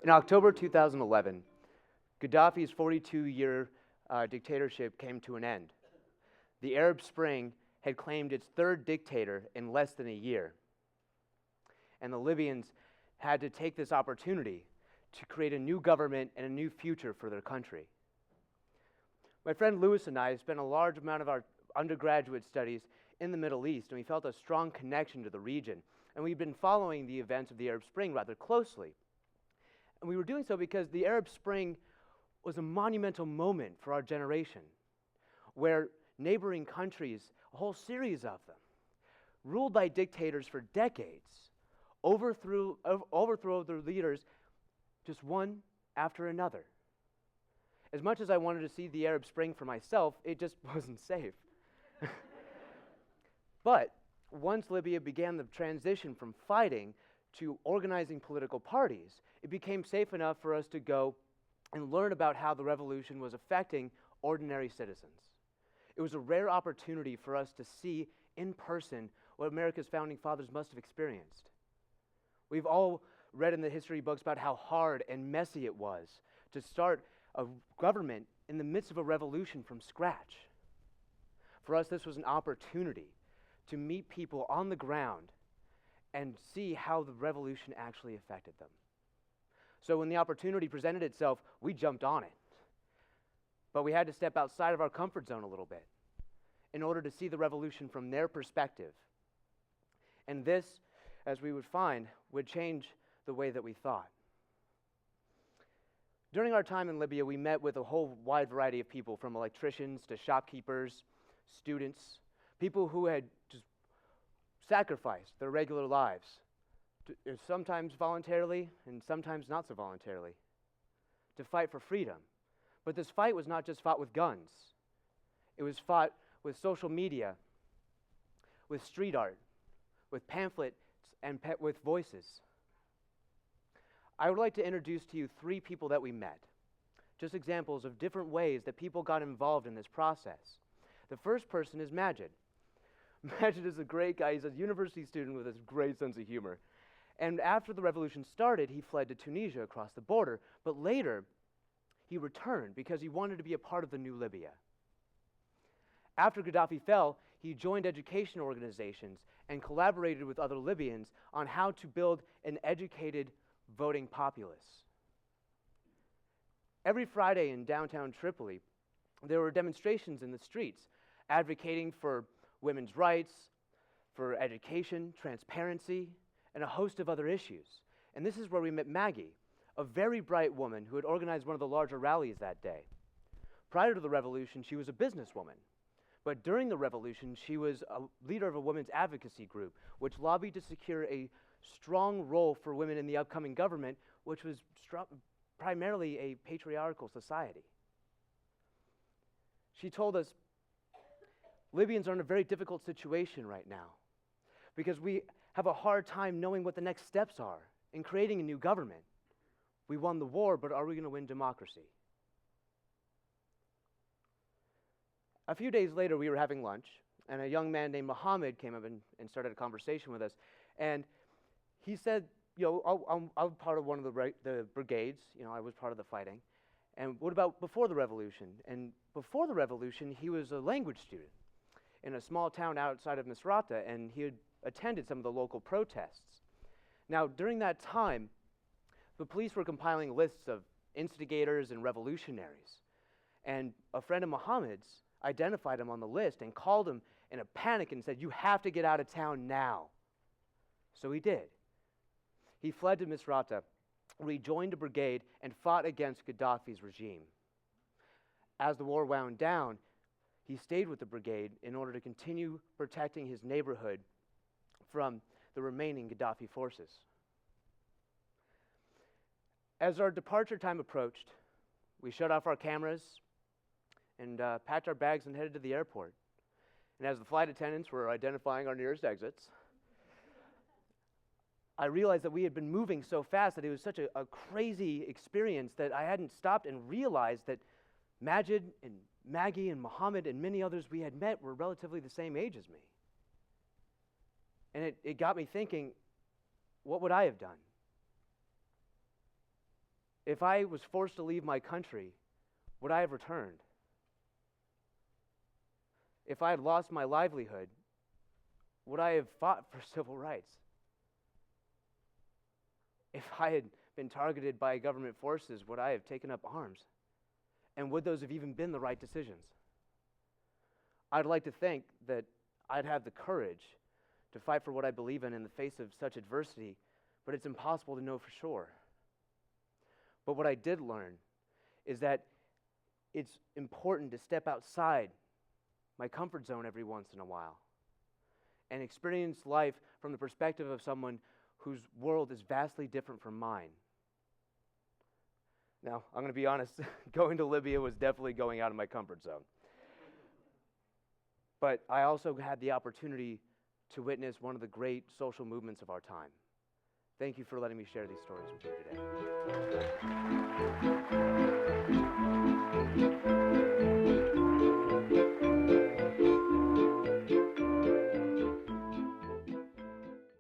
In October 2011, Gaddafi's 42-year dictatorship came to an end. The Arab Spring had claimed its third dictator in less than a year. And the Libyans had to take this opportunity to create a new government and a new future for their country. My friend Lewis and I spent a large amount of our undergraduate studies in the Middle East, and we felt a strong connection to the region. And we've been following the events of the Arab Spring rather closely. And we were doing so because the Arab Spring was a monumental moment for our generation, where neighboring countries, a whole series of them, ruled by dictators for decades, overthrew their leaders just one after another. As much as I wanted to see the Arab Spring for myself, it just wasn't safe. But once Libya began the transition from fighting to organizing political parties, it became safe enough for us to go and learn about how the revolution was affecting ordinary citizens. It was a rare opportunity for us to see in person what America's founding fathers must have experienced. We've all read in the history books about how hard and messy it was to start a government in the midst of a revolution from scratch. For us, this was an opportunity to meet people on the ground and see how the revolution actually affected them. So when the opportunity presented itself, we jumped on it. But we had to step outside of our comfort zone a little bit in order to see the revolution from their perspective. And this, as we would find, would change the way that we thought. During our time in Libya, we met with a whole wide variety of people, from electricians to shopkeepers, students, people who had just sacrificed their regular lives, sometimes voluntarily and sometimes not so voluntarily, to fight for freedom. But this fight was not just fought with guns. It was fought with social media, with street art, with pamphlets, and with voices. I would like to introduce to you 3 people that we met, just examples of different ways that people got involved in this process. The first person is Majid. Majid is a great guy. He's a university student with a great sense of humor. And after the revolution started, he fled to Tunisia across the border, but later he returned because he wanted to be a part of the new Libya. After Gaddafi fell, he joined education organizations and collaborated with other Libyans on how to build an educated voting populace. Every Friday in downtown Tripoli, there were demonstrations in the streets advocating for women's rights, for education, transparency, and a host of other issues. And this is where we met Maggie, a very bright woman who had organized one of the larger rallies that day. Prior to the revolution, she was a businesswoman. But during the revolution, she was a leader of a women's advocacy group, which lobbied to secure a strong role for women in the upcoming government, which was primarily a patriarchal society. She told us, Libyans are in a very difficult situation right now because we have a hard time knowing what the next steps are in creating a new government. We won the war, but are we going to win democracy? A few days later, we were having lunch, and a young man named Mohammed came up and started a conversation with us. And he said, I'm part of one of the brigades. I was part of the fighting. And what about before the revolution? And before the revolution, he was a language student in a small town outside of Misrata, and he had attended some of the local protests. Now, during that time, the police were compiling lists of instigators and revolutionaries. And a friend of Muhammad's identified him on the list and called him in a panic and said, "You have to get out of town now." So he did. He fled to Misrata, rejoined a brigade, and fought against Gaddafi's regime. As the war wound down, he stayed with the brigade in order to continue protecting his neighborhood from the remaining Gaddafi forces. As our departure time approached, we shut off our cameras and packed our bags and headed to the airport. And as the flight attendants were identifying our nearest exits, I realized that we had been moving so fast that it was such a crazy experience that I hadn't stopped and realized that Majid and Maggie and Muhammad and many others we had met were relatively the same age as me. And it got me thinking, what would I have done? If I was forced to leave my country, would I have returned? If I had lost my livelihood, would I have fought for civil rights? If I had been targeted by government forces, would I have taken up arms? And would those have even been the right decisions? I'd like to think that I'd have the courage to fight for what I believe in the face of such adversity, but it's impossible to know for sure. But what I did learn is that it's important to step outside my comfort zone every once in a while and experience life from the perspective of someone whose world is vastly different from mine. Now, I'm going to be honest, going to Libya was definitely going out of my comfort zone. But I also had the opportunity to witness one of the great social movements of our time. Thank you for letting me share these stories with you today.